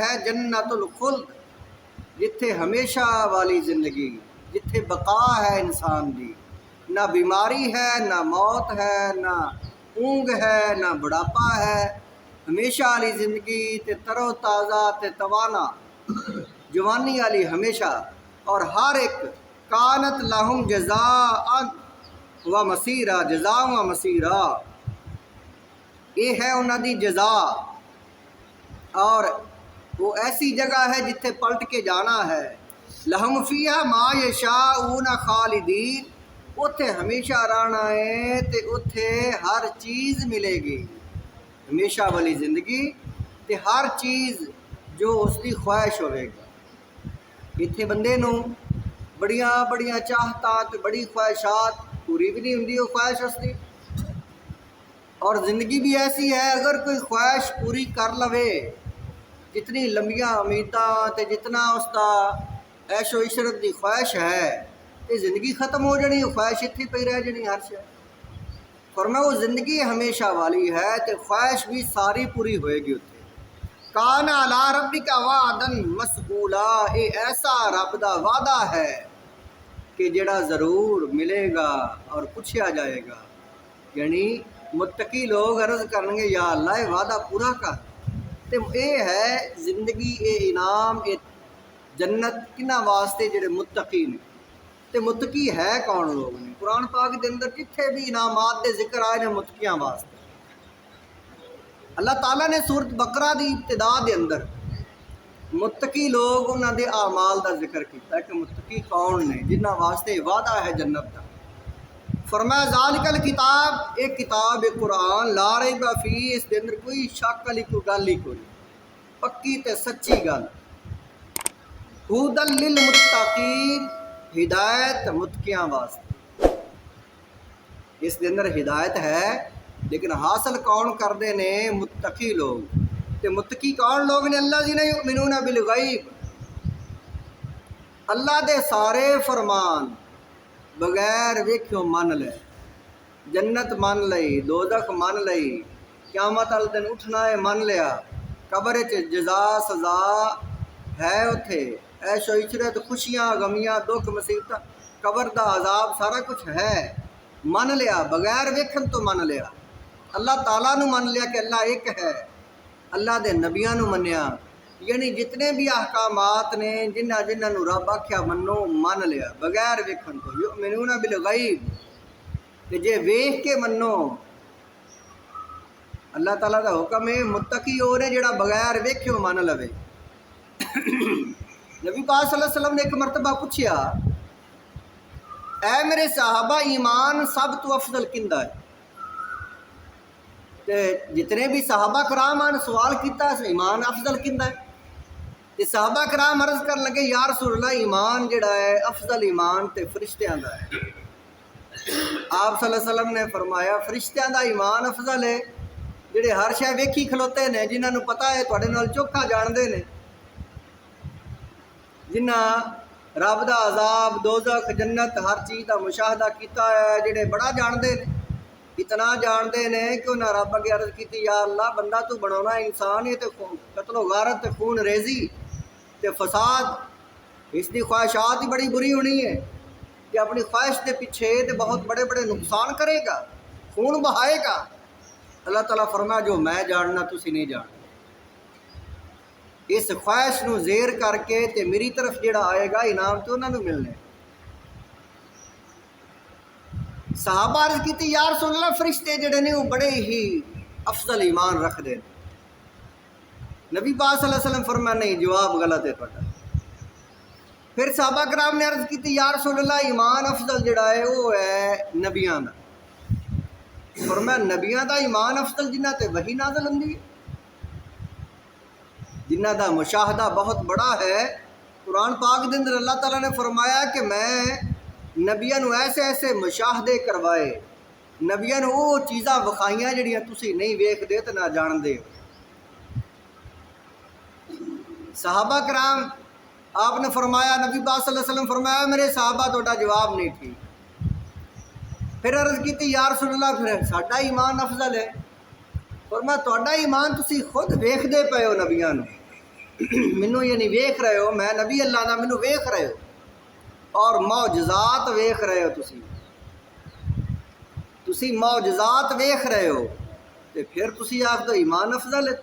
है जन्नतुल खुल्द, जिथे हमेशा वाली जिंदगी, जिथे बका है इंसान की, ना बीमारी है, ना मौत है, ना ऊँग है, ना बुढ़ापा है। हमेशा वाली जिंदगी ते तरो ताज़ा ते तवाना जवानी वाली हमेशा। और हर एक कानत लहुम जज़ाअन व मसीरा, जज़ा व मसीरा, ये है उन्होंने जज़ा। और वो ऐसी जगह है जिथे पलट के जाना है। लहुम फिया मा यशाऊन खालिदीन, उथे हमेशा रहना है ते उथे हर चीज़ मिलेगी। हमेशा वाली जिंदगी ते हर चीज़ जो उसकी ख्वाहिश होगी। इत्थे बंदे नूं बड़िया बड़िया चाहता ते बड़ी ख्वाहिशात पूरी भी नहीं होंदी वो ख्वाहिश उसकी। और ज़िंदगी भी ऐसी है, अगर कोई ख्वाहिश पूरी कर लवे, जितनी लंबिया उम्मीदां ते जितना उसका ऐशो इशरत की ख्वाहिश है, तो ज़िंदगी ख़त्म हो जानी, ख्वाहिश इतनी पई रह जानी हर शय। फरमाया वो ज़िंदगी हमेशा वाली है तो ख्वाहिश भी सारी पूरी होएगी उत्थे। काना अला रब्बिका वादन मसऊला, ये ऐसा रब दा वादा है कि जड़ा ज़रूर मिलेगा और पूछा जाएगा। यानी मुत्तकी लोग अर्ज़ करेंगे या अल्लाह ये वादा पूरा कर। तो ये है जिंदगी, ये इनाम, ये जन्नत किन्ना वास्ते जेडे मुत्तकी ने। तो मुत्तकी है कौन लोग ने? कुरान पाक के अंदर जिथे भी इनामात के जिक्र आए ने मुत्तकियां वास्ते। अल्लाह ताला ने सूरत बकरा की इब्तिदा के अंदर मुत्तकी लोग उन्होंने आमाल का जिक्र किया कि मुत्तकी कौन ने, जिन्होंने वास्ते वादा है जन्नत का। फरमाया ज़ालिकल किताब, एक किताब एक कुरान, ला रैब फी, इस के अंदर कोई शक वाली कोई गल ही कोई, पक्की ते सच्ची गल। हुदल लिल मुत्तकीन, हिदायत मुत्तकियां वास्ते। इस के अंदर हिदायत है, लेकिन हासिल कौन करते ने? मुत्तकी लोग। तो मुत्तकी कौन लोग ने? अल्लाह जी ने युमिनूना बिल गैब, अल्लाह दे सारे फरमान बगैर वेख्यो मन ले। जन्नत मन लई, दोजख मन लई, क़यामत वाले दिन उठना है मन लिया, कब्र च जजा सजा है, उथे ऐशो इशरत, खुशियाँ गमियाँ, दुख मुसीबत, कब्र का अजाब, सारा कुछ है। मन लिया बगैर वेखन तो मन लिया। अल्लाह ताला नू मन लिया कि अल्लाह एक है, अल्लाह दे नबियां नू मन्या, यानी जितने भी अहकामात ने जिन्हां जिन्हां नू रब आख्या मनो, मन लिया बगैर वेखन तो। युमिनूना बिल गैब, ते जे वेख के मनो। अल्लाह ताला का हुक्म है मुत्तकी हो ने जिहड़ा बगैर वेख्यो मन लवे। नबी पाक सल्लल्लाहु अलैहि वसल्लम ने एक मरतबा पूछया, ऐ मेरे साहबा, ईमान सब तो अफजल किंदा है? ते जितने भी साहबा कराम ने सवाल किया, ईमान अफजल किंदा है? तो साहबा कराम अर्ज कर लगे, या रसूलल्लाह, ईमान जिहड़ा है अफजल ईमान तो फरिश्तियां दा है। आप सल्लल्लाहु अलैहि वसल्लम ने फरमाया, फरिश्तियां दा ईमान अफजल है जिहड़े हर शय वेखी खलोते ने, जिन्हां नूं पता है तुहाडे नाल चोखा जानते हैं, जिन्हां रब दा अजाब, दोजख, जन्नत, हर चीज़ का मुशाहदा किया है, जिहड़े बड़ा जानते हैं। इतना जानते हैं कि उन्हें रब अगे अर्ज की, या अल्लाह, बंदा तू बनाना इंसान है तो कतलो गारत, खून रेजी ते फसाद, इसकी ख्वाहिशात ही बड़ी बुरी होनी है कि अपनी ख्वाहिश के पीछे तो बहुत बड़े बड़े नुकसान करेगा, खून बहाएगा। अल्लाह ताला फरमाया, जो मैं जानना तुसी नहीं जान। इस ख्वाहिश नूं जेर करके ते मेरी तरफ जिहड़ा आएगा इनाम तो उन्होंने मिलने। सहाबा अर्ज की, या रसूलल्लाह, फरिश्ते जिहड़े ने वो बड़े ही अफजल ईमान रखते हैं। नबी पाक सल्लल्लाहु अलैहि वसल्लम फरमाया, नहीं, जवाब गलत है तुहाडा। फिर सहाबा कराम ने अर्ज की, या रसूलल्लाह, ईमान अफजल जिहड़ा है वो है नबियां दा। फरमाया, नबियां दा ईमान अफजल जिन्हां ते वही नाज़िल हुंदी है, जिन्हां दा मुशाहदा बहुत बड़ा है। कुरान पाक के अंदर अल्लाह ताला ने फरमाया कि मैं नबियां नूं ऐसे ऐसे मुशाहदे करवाए, नबियां नूं वो चीज़ां विखाइयां जिहड़ियां तुसीं नहीं वेखदे ते ना जानदे। सहाबा कराम आपने फरमाया, नबी पाक सल्लल्लाहु अलैहि वसल्लम फरमाया, मेरे साहबा तुहाडा जवाब नहीं ठीक। फिर अर्ज की, या रसूलल्लाह, फिर साडा ईमान अफजल है। फरमाया, तुहाडा ईमान तुसीं खुद वेखदे पे हो नबियां नूं, मैनू ये नहीं वेख रहे हो, मैं नबी अल्लाह दा, मैनू वेख रहे हो और मौजज़ात वेख रहे हो, तुसी मौजज़ात वेख रहे हो, तो फिर तुसी आख दो ईमान अफजल है।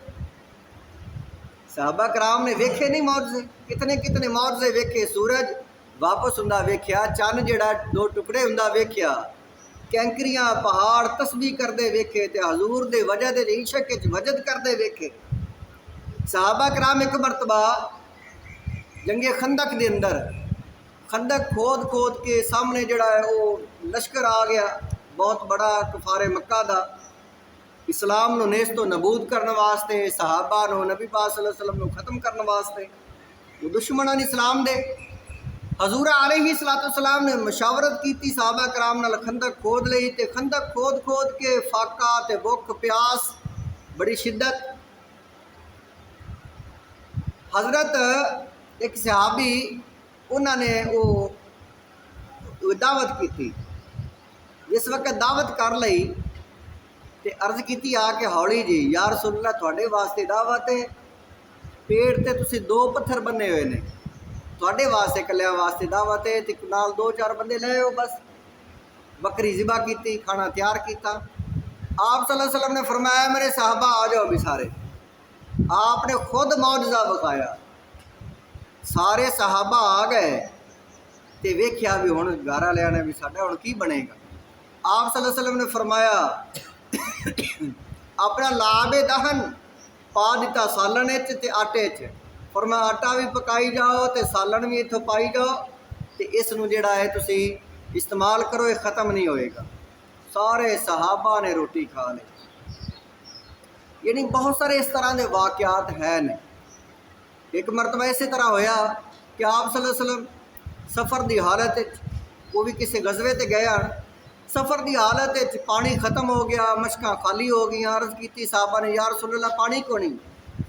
सहाबा कराम ने वेखे नहीं मौजज़े, कितने कितने मौजज़े वेखे, सूरज वापस हुंदा वेख्या, चन्न जिहड़ा दो टुकड़े हुंदा वेख्या, कैंकरियां पहाड़ तस्बीह करते वेखे, ते हजूर दे वजह दे इशक च वजद करते वेखे। सहाबा कराम एक मरतबा जंगे खंदक के अंदर खंदक खोद खोद के सामने जड़ा है वो लश्कर आ गया बहुत बड़ा कुफारे मक्का दा, इस्लाम नू नेस तो नबूद करने वास्ते, सहाबा नो नबी पाक सल्लल्लाहु अलैहि वसल्लम नू खत्म करने वास्ते। वो दुश्मन इस्लाम दे हजूर अलैहिस्सलाम ने मशावरत की सहाबा कराम नाल खंदक खोद लई, ते खंदक खोद खोद के फाका ते भुख प्यास बड़ी शिद्दत। हजरत एक सहाबी उन्होंने वो दावत की थी, जिस वक्त दावत कर लई ते अर्ज की आके हौली जी, या रसूलल्लाह तुहाडे वास्ते दावत है, पेड़ ते तुसी दो पत्थर बने हुए ने, तुहाडे वास्ते कलिया वास्ते दावत है, ते नाल दो चार बंदे ले आओ बस। बकरी ज़िबा की, खाना तैयार किया। आप सल्लल्लाहु अलैहि वसल्लम ने फरमाया मेरे साहबा आ जाओ भी सारे। आपने खुद मौजज़ा बखाया, सारे सहाबा आ गए, तो वेख्या भी हुण गारा लिया ने भी साडा हुण की बनेगा। आप सल्लल्लाहु अलैहि वसल्लम ने फरमाया अपना लाबे दहन पा दिता सालन ते आटे च, फरमाया आटा भी पकाई जाओ तो सालन भी इत्थों पाई जाओ, तो इस नूं जिहड़ा है तुसी इस्तेमाल करो, ये ख़त्म नहीं होएगा। सारे सहाबा ने रोटी खा ली। यानी बहुत सारे इस तरह के वाक़यात हैं ने। एक मरतबा इस तरह होया कि आप सल्लल्लाहु अलैहि वसल्लम सफ़र की हालत, वो भी किसी गज़वे ते गए, सफ़र की हालत पानी खत्म हो गया, मशकां खाली हो गई। अर्ज़ की साहबा ने या रसूलल्लाह पानी को नहीं,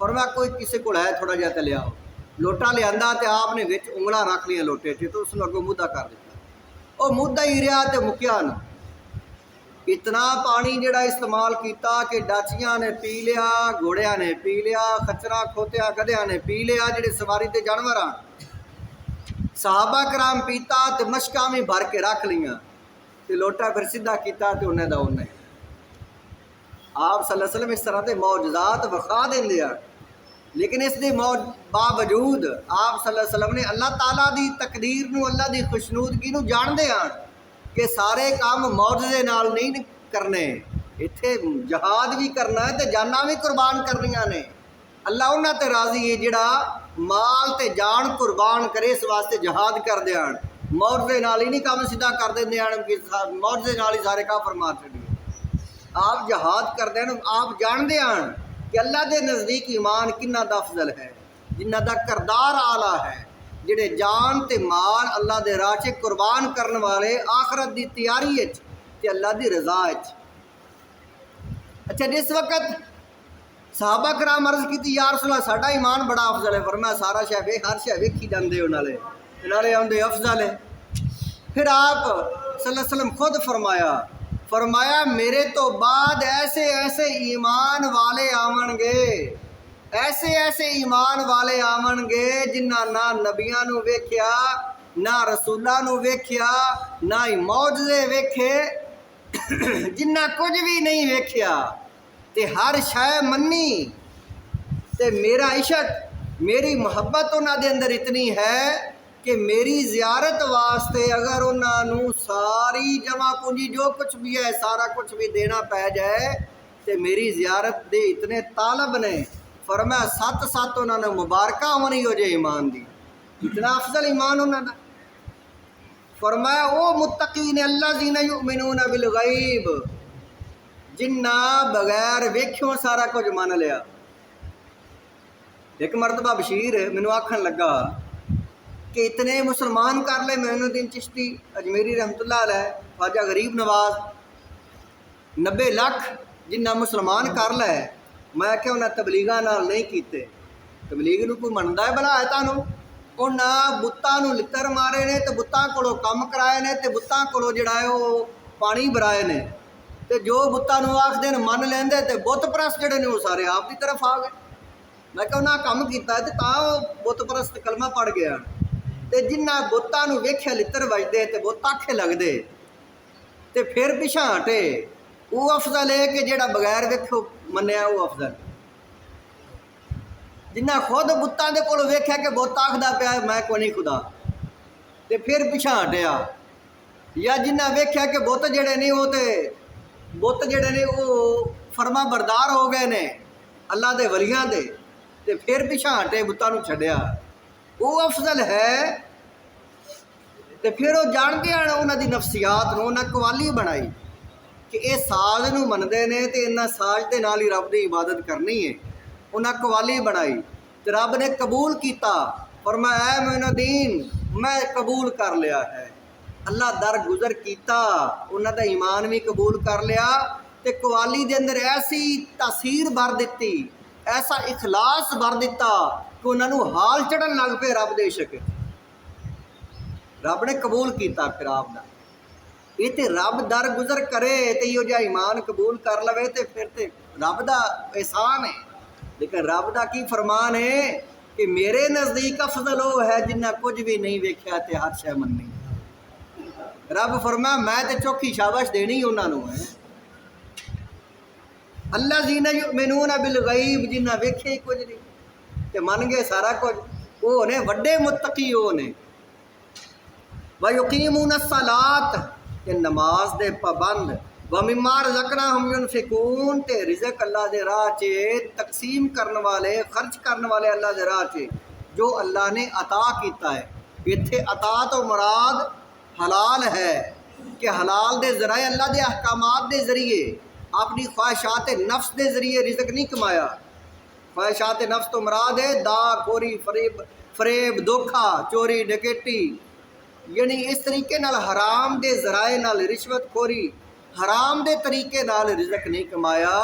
पर मैं कोई किसी को है थोड़ा जहा तो लियाओ। लोटा लिया तो आपने विच उंगलां रख लिया लोटे च, तो उसनूं अगों मुद्दा कर दिता। वो मुद्दा ही रहा तो मुक्या ना। इतना पानी जिहड़ा इस्तेमाल किया कि डाचियां ने पी लिया, घोड़िया ने पी लिया, खच्चरा खोतिया गधिया ने पी लिया, जिहड़े सवारी ते जानवर आ। सहाबा कराम पीता तो मशकां भी भर के रख लियां, तो लोटा फिर सीधा किया तो उन्हें दा उन्हें। आप सल्लल्लाहु अलैहि वसल्लम इस तरह के मौजज़ात विखा देंदे आ, लेकिन इस दे बावजूद आप सल्लल्लाहु अलैहि वसल्लम ने अल्लाह ताला दी तकदीर नूं, अल्लाह दी खुशनूदगी नूं जाणदे आण कि सारे काम मौजज़े नाल नहीं करने, इत्थे जहाद भी करना है तो जाना भी कुर्बान करनियां ने। अल्लाह उन्हां ते राज़ी है जिहड़ा माल ते जान कुर्बान करे, इस वास्ते जहाद कर देण। मौजज़े नाल ही नहीं काम सीधा कर देंदे आण कि मौजज़े नाल ही सारे काफर मार छड्डिए। आप जहाद कर देण, आप जानदे आण कि अल्लाह के नज़दीक ईमान किन्ना दा अफजल है, जिन्ना दा करदार आला है, जिहड़े जान ते माल अल्लाह दे राह च कुर्बान करने वाले आखरत की तैयारी ते अल्लाह की रज़ा। अच्छा, जिस वक्त सहाबा कराम अर्ज़ की या रसूलल्लाह साडा ईमान बड़ा अफजल है, फरमाया सारा शह हर शह वेखी जाते हो, नाले आंदे अफजल है। फिर आप सल्लल्लाहु अलैहि वसल्लम खुद फरमाया मेरे तो बाद ऐसे ऐसे ईमान वाले आवणगे, ऐसे ऐसे ईमान वाले आवणगे जिन्ना ना नबियां नूं वेख्या, ना रसूलां नूं वेख्या, ना ही मौजज़े वेखे, जिन्ना कुछ भी नहीं वेख्या, ते हर शय मन्नी, ते मेरा इशक मेरी मुहब्बत उन्हां दे अंदर इतनी है कि मेरी ज़ियारत वास्ते अगर उन्होंने सारी जमा पूंजी जो कुछ भी है सारा कुछ भी देना पै जाए, तो मेरी ज़ियारत दे इतने तालब ने। फरमाया सत सत उन्होंने मुबारक होनी हो जाए ईमान दी, इतना अफजल ईमान उन्होंने। फरमाया वो मुत्तकीन अल्लज़ीना युमिनूना बिल गैब, जिन्ना बगैर वेख्यों सारा कुछ मान लिया। एक मरतबा बशीर मैनू आखन लगा कि इतने मुसलमान कर ले, मोइनुद्दीन चिश्ती अजमेरी रहमतुल्लाह अलैह, ख्वाजा गरीब नवाज 90 लाख जिन्ना मुसलमान कर लै। मैं क्या उन्हें तबलीगा नाल नहीं कीते, तबलीग नूं कोई मनदा है भला है तुहानूं? उन्हां बुत्तां नूं लित्तर मारे ने, तो बुत्तां कोलों कम कराए ने, तो बुत्तां कोलों जिहड़ा है वो पानी भराए ने, तो जो बुत्तां नूं आखदे ने मन लैंदे, ते बुत परस्त जिहड़े ने वो सारे आप की तरफ आ गए। मैं कहा उन्हें काम किया तो बुत परस्त कलमा पढ़ गया। तो जिन्हें बुतों को वेख्या लित्र बजते तो बुत आखे लगते तो फिर पिछा हटे, वो अफजल है कि जोड़ा बगैर वेखो मनिया वो अफजल। जिन्हें खुद बुतों के कोल वेख्या कि बुत आखदा पिया मैं को नहीं खुदा तो फिर पिछा हटिया, या जिन्हें वेख्या कि बुत जड़े ने वो तो बुत जड़े ने वो फरमा बरदार हो गए ने अल्लाह के वलियां दे ते फिर पिछा हटे बुतों को छड्या, वो अफजल है। तो फिर वो जानते हैं उन्होंने नफसियात को उन्हें कवाली बनाई कि ये साज नूं मनदे ने ते इन्हां साज के नाल ही रब की इबादत करनी है। उन्हें कवाली बनाई तो रब ने कबूल किया, फरमाया ऐ मोइनुद्दीन मैं कबूल कर लिया है। अल्लाह दर गुजर किया, उन्होंने ईमान भी कबूल कर लिया तो कवाली के अंदर ऐसी तासीर भर दी, ऐसा इखलास भर दिता कि उन्होंने हाल चढ़न लग पे रब दे इश्क। रब ने कबूल किया फिर आपका ये तो रब दर गुजर करे तो यो जिहा ईमान कबूल कर लवे तो फिर तो रब का एहसान है। लेकिन रब का की फरमान है कि मेरे नज़दीक अफजल वो है जिन्हें कुछ भी नहीं वेख्या तो हर शय मन्नी। रब फरमा मैं तो चौखी शाबाश देनी उन्होंने है। अल्लाह जीना युमिनून बिल गैब, जिन्हें वेखे कुछ नहीं तो मन गए सारा कुछ, वो ने वड्डे मुत्तकी वो ने। व युकीमून सलात ते नमाज दे पाबंद, व मिम्मा रज़क़नाहुम युनफ़िकून ते रिज़्क़ अल्लाह दे राह च तकसीम करने वाले खर्च करने वाले अल्लाह दे राह च जो अल्लाह ने अता किया है। इत्थे अता तो मुराद हलाल है कि हलाल दे ज़राए अल्लाह दे अहकामात दे ज़रिए अपनी ख्वाहिशात नफ्स के जरिए रिज़्क़ नहीं कमाया। ख्वाहिशात नफ्स तो मुराद है दा खोरी फरेब धोखा चोरी डकैती, यानी इस तरीके नाल हराम के जराए नाल रिश्वत खोरी हराम के तरीके नाल रिज़्क़ नहीं कमाया।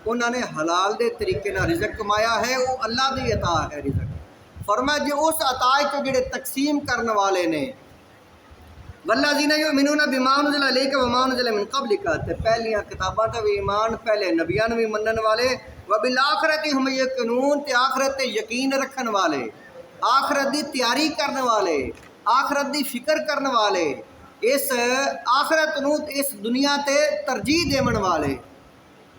उन्होंने हलाल के तरीके नाल रिज़्क़ कमाया है, वो अल्लाह की अता है रिज़्क़। फरमाया जो उस अता को जिहड़े तकसीम करने वाले ने वल्लज़ीना युमिनूना बिमा उनज़िला इलैका व मा उनज़िला मिन क़ब्लिका, ते पहलियां किताबां ते भी ईमान पहले नबियां भी मनन वाले, व बिल आखिरति हुम यक़ीनून ते आखिरत ते यकीन रखन वाले, आखिरत की तैयारी करने वाले, आखिरत की फिक्र करने वाले, इस आखिरत नूं इस दुनिया ते तरजीह देवन वाले,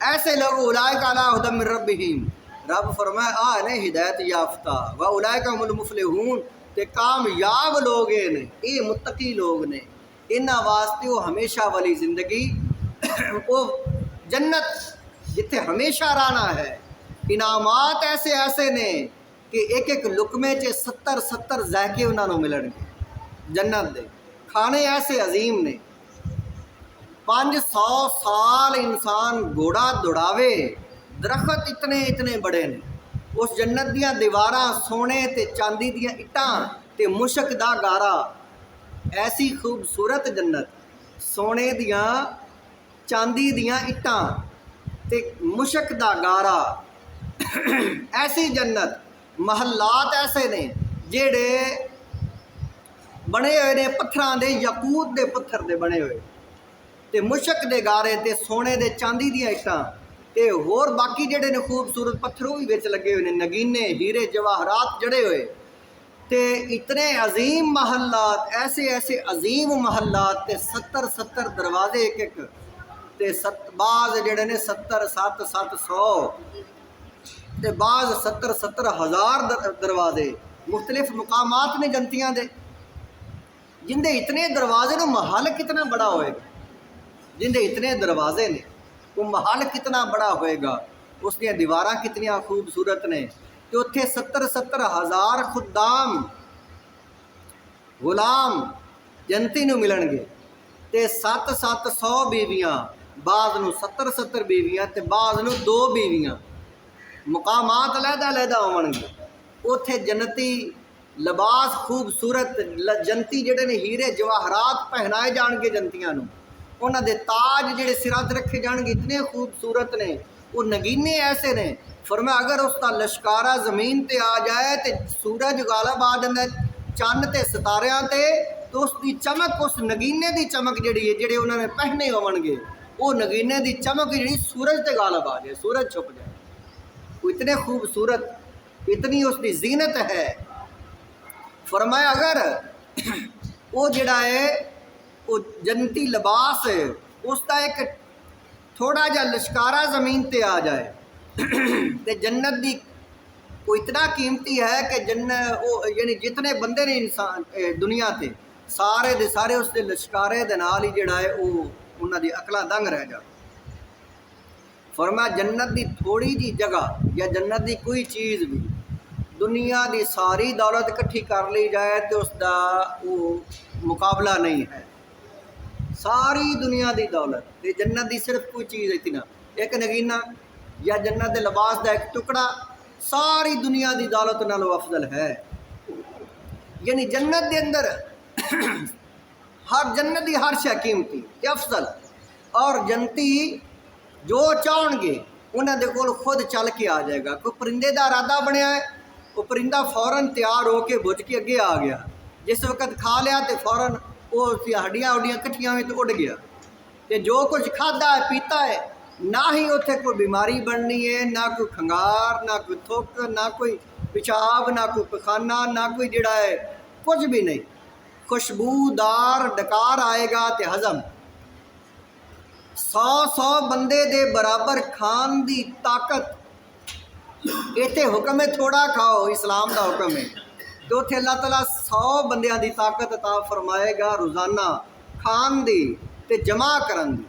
ऐसे लोग उलाइका अला हुदम मिन रब्बिहिम। रब फरमाए आ ने हिदायत याफ्ता, व उलाइका हुमुल मुफ़लिहून ते कामयाब लोग ने, ये मुत्तकी लोग ने। इन्हां वास्ते वो हमेशा वाली जिंदगी वो जन्नत जिथे हमेशा रहना है। इनामात ऐसे ऐसे ने कि एक एक लुकमे च 70-70 ज़ायके उन्होंने मिलणगे जन्नत दे। खाने ऐसे अजीम ने, 500 साल इंसान घोड़ा दौड़ावे, दरख्त इतने इतने बड़े ने। उस जन्नत दियां दीवारां सोने ते चांदी दियां इट्टां ते मुशक दा गारा, ऐसी खूबसूरत जन्नत, सोने दियां चांदी दियां इट्टां ते मुशक दा गारा, ऐसी जन्नत। महलात ऐसे ने जेड़े बने हुए ने पत्थरां दे, याकूत दे पत्थर दे बने हुए, ते मुशक दे गारे ते सोने दे चांदी दियां इट्टां ते होर बाकी जेडे ने खूबसूरत पत्थर भी विच लगे हुए ने, नगीने हीरे जवाहरात जड़े हुए। ते इतने अजीम महलात, ऐसे ऐसे अजीम महलात ते 70-70 दरवाजे एक एक ते बाज़ जेडे ने 70-700 ते बाज़ 70-70 हज़ार दरवाजे मुख्तलिफ मुकामात ने जनतियां दे। जिंदे इतने दरवाजे नो महल कितना बड़ा होएगा, जिंदे इतने दरवाजे ने वो महल कितना बड़ा होएगा, उसकी दीवारां कितनियां खूबसूरत ने। तो उत्थे 70-70 हज़ार खुदाम गुलाम जनती नूं मिलणगे ते 700 बीवियां, बाज़ नूं 70 बीवियां ते बाज़ नूं 2 बीवियां। मुकामात अलहदा होवणगे। उत्थे जन्नती लिबास खूबसूरत, जनती जिहड़े ने हीरे जवाहरात पहनाए जाणगे जनतियां नूं, उन्हां दे ताज जिहड़े सिरां ते रखे जाणगे इतने खूबसूरत ने, वो नगीने ऐसे ने। फरमाया अगर उसका लश्कारा जमीन ते आ जाए तो सूरज गालब आ जाता है चंद ते सितारियां ते, तो उसकी चमक, उस नगीने की चमक जिहड़ी है जिहड़े उन्होंने पहने होवणगे, वो नगीने की चमक जिहड़ी सूरज ते गालब आ जाए, सूरज छुप जाए। वो इतने खूबसूरत इतनी उसकी जीनत है। फरमाया अगर वो जिहड़ा है वो जन्नती लिबास है उसका एक थोड़ा जा लिशकारा ज़मीन ते आ जाए तो जन्नत दी वो इतना कीमती है कि जन्नत वो यानी जितने बंदे ने इंसान दुनिया ते सारे दे सारे उसके लिशकारे दे नाल ही जिहड़ा है वो उन्हां दी अकलां दंग रह जा। फरमाया जन्नत दी थोड़ी जी जगह या जन्नत दी कोई चीज़ भी दुनिया दी सारी दौलत इकट्ठी कर ली जाए तो उसका वो मुकाबला नहीं है। सारी दुनिया दी दौलत ते जन्नत दी सिर्फ कोई चीज़ इतना एक नगीना या जन्नत दे लिबास का एक टुकड़ा सारी दुनिया दी दौलत नालों अफजल है। यानी जन्नत दे अंदर हर जन्नत दी हर शै कीमती ते अफजल और जन्नती जो चाहणगे उन्हां दे कोल खुद चल के आ जाएगा। कोई परिंदे का इरादा बनया है वो परिंदा फौरन तैयार होके बुझ के अगे आ गया, जिस वक्त खा लिया तो फौरन वो हड्डियां उड्डियां कट्ठियां में तो उड़ गया। तो जो कुछ खादा है पीता है ना ही उत्थे कोई बीमारी बननी है, ना कोई खंगार, ना कोई थुक, ना कोई पेशाब, ना कोई पखाना, ना कोई जिहड़ा है कुछ भी नहीं। खुशबूदार डकार आएगा तो हजम 100 बंदे दे बराबर खान दी ताकत। इत्थे हुक्म है थोड़ा खाओ, इस्लाम का हुक्म है, तो उत्थे अल्लाह ताला 100 बंदियां दी ताकत अता फरमाएगा रोज़ाना खान दी ते जमा करन दी।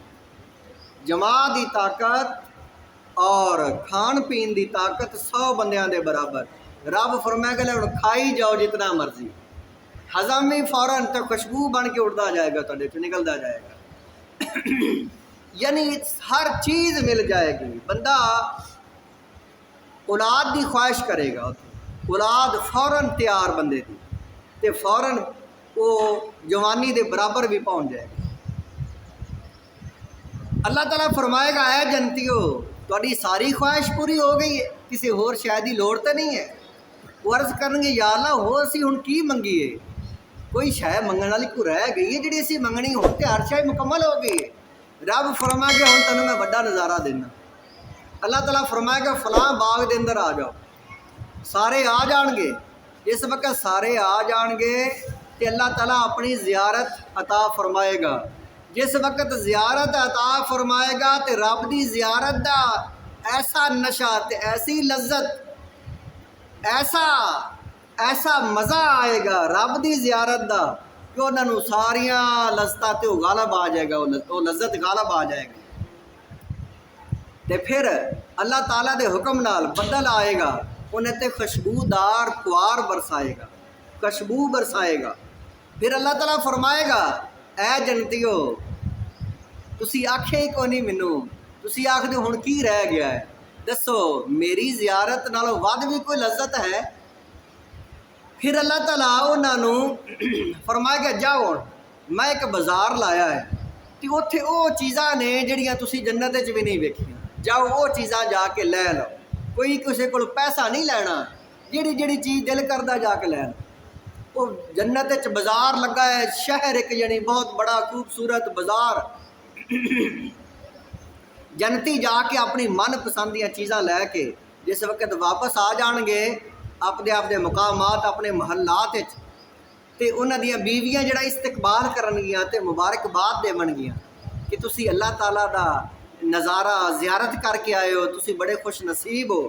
जमा दी ताकत और खान पीन दी ताकत 100 बंदियां दे बराबर। रब फरमाएगा हुण खाई जाओ जितना मर्जी, हजम ही फौरन तो खुशबू बन के उड़ता जाएगा, तुहाडे चों निकलता जाएगा। यानी हर चीज़ मिल जाएगी। बंदा औलाद की ख्वाहिश करेगा, औलाद फौरन तैयार बंदे की, तो फौरन वो जवानी के बराबर भी पहुँच जाएगी। अल्लाह ताला फरमाएगा है जन्नतियों तुहाडी सारी ख्वाहिश पूरी हो गई है, किसी होर शै दी लोड़ तो नहीं है। वो अर्ज करनगे या अल्लाह होर असीं हुण की मंगीए, कोई शै मंगण वाली कोई रह गई है जिहड़ी असीं मंगनी हुण ते हर शै मुकम्मल हो गई है। रब फरमाएगा हुण तैनूं मैं वड्डा नज़ारा देना। अल्लाह ताला फरमाएगा फलां बाग के अंदर आ जाओ, सारे आ जाएंगे। जिस वक्त सारे आ जाएंगे तो अल्लाह ताला अपनी ज़ियारत अता फरमाएगा। जिस वक्त ज़ियारत अता फरमाएगा तो रब की ज़ियारत का ऐसा नशा तो ऐसी लज्जत ऐसा ऐसा मज़ा आएगा रब की ज़ियारत का कि उन्होंने सारिया लज्जतां ते गालब आ जाएगा, वो लज्जत गालब आ जाएगी। तो फिर अल्लाह ताला दे हुक्म नाल बदल आएगा, उन्हें ते खुशबूदार फुआर बरसाएगा, खुशबू बरसाएगा। फिर अल्लाह ताला फरमाएगा ऐ जन्नतियो तुसी आखे ही को नहीं मैनू, तुसी आखदे हुण की रह गया है, दसो मेरी ज़ियारत नालों वध भी कोई लज्जत है। फिर अल्लाह ताला उन्होंने फरमाएगा जाओ मैं एक बाज़ार लाया है तो उत्थे वो चीज़ां ने जिहड़ियां तुसी जन्नत च भी नहीं वेखियां, जाओ वो चीज़ां जाके लै लो। कोई किसी को पैसा नहीं लेना, जिहड़ी जिहड़ी चीज़ दिल करदा जाके लै लो। वो जन्नत च बाज़ार लगा है, शहर एक यानी बहुत बड़ा खूबसूरत बाज़ार। जन्नती जाके अपनी मनपसंद दी चीज़ां लैके जिस वक्त वापस आ जाएंगे अपने अपने मुकामात अपने महल्लात ते उन्हां दियां बीवियां जिहड़ा इस्तकबाल करनगियां ते मुबारकबाद देवणगियां कि तुसी अल्लाह ताला दा नज़ारा ज़ियारत करके आए हो, तुसी बड़े खुश नसीब हो।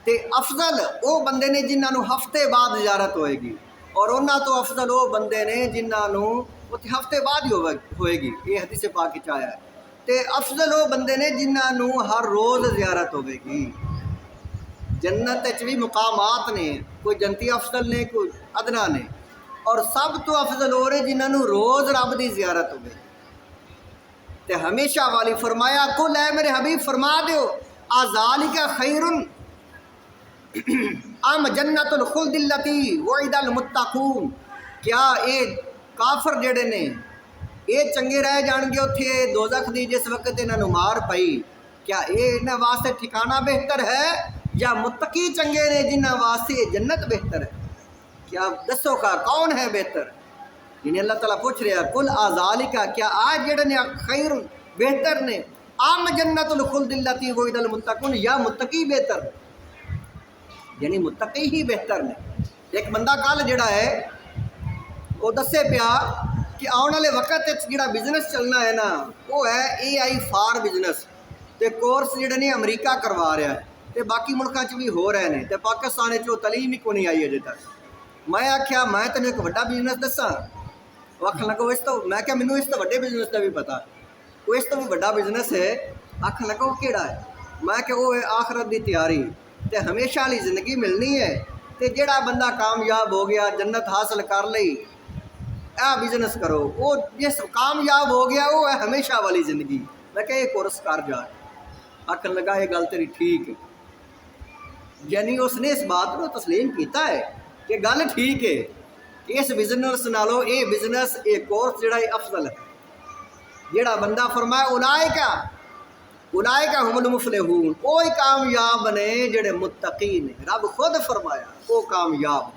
ते अफजल वो बंदे ने जिन्होंने हफ्ते बाद ज़ियारत होएगी, और उन्हां तो अफजल वो बंदे ने जिन्होंने उत्थे हफ्ते बाद ही होएगी, ये हदीस पाक विच आया है। ते अफजल वो बंदे ने जिन्होंने हर रोज़ ज़ियारत होगी। जन्नत भी मुकामात ने, कोई जन्नती अफजल ने कोई अदना ने, और सब तो अफजल हो रहे जिन्होंने रोज़ रब की ज़ियारत हो। ते हमेशा वाली फरमाया कुल है मेरे हबीब फरमा दो आज़ालिका खैरुन अम जन्नतुल खुल्दिल्लती वइदल मुत्तकून, क्या ये काफर जेड़े ने ये चंगे रह जाएंगे उत्थे दोज़ख दी जिस वक्त इन्होंने मार पई, क्या ये इन्हां वास्ते ठिकाना बेहतर है या मुत्तकी चंगे ने जिन्हां वास्ते जन्नत बेहतर है? क्या दसो का कौन है बेहतर? जिन्हें अल्लाह ताला पूछ रहा कुल आज़ालिका क्या आज जेड़े ने खैर बेहतर ने आम जन्नतुल खुल्दिल्लती वइदल मुत्तकून या मुत्तकी बेहतर? यानी मुत्तकी ही बेहतर ने। एक बंदा कल जिहड़ा है वो दसे पिया कि आने वाले वक्त जिहड़ा बिजनेस चलना है ना वो है AI फॉर बिजनेस। तो कोर्स जिहड़े ने अमरीका करवा रहा है तो बाकी मुल्कों भी हो रहे हैं, तो पाकिस्तान वो तलीम ही को नहीं आई अजे तक। मैं आख्या मैं तेन एक वड्डा बिजनेस दसा, वो आखन लगो इस तो, मैं क्या मैनू इस तो वड्डे बिजनेस का भी पता, वो इस तो भी वड्डा बिजनेस है। आखन लगा वो केड़ा है, मैं क्या वो है आखरत की तैयारी, तो हमेशा वाली जिंदगी मिलनी है, तो जिहड़ा बंदा कामयाब हो गया जन्नत हासिल कर ली आ बिजनेस करो, वो जिस कामयाब हो गया वो है हमेशा वाली जिंदगी। मैं क्या ये कोर्स कर जा। आखन लगा ये गल तेरी ठीक है, यानी उसने इस बात को तस्लीम किया है कि गल ठीक है कि इस बिजनेस नालों ये बिजनेस ये कोर्स जिहड़ा अफजल है। जिहड़ा बंदा फरमाया उलाइका हुमुल मुफलिहून, वो ही कामयाब ने जिहड़े मुत्तकी ने। रब खुद फरमाया वो कामयाब।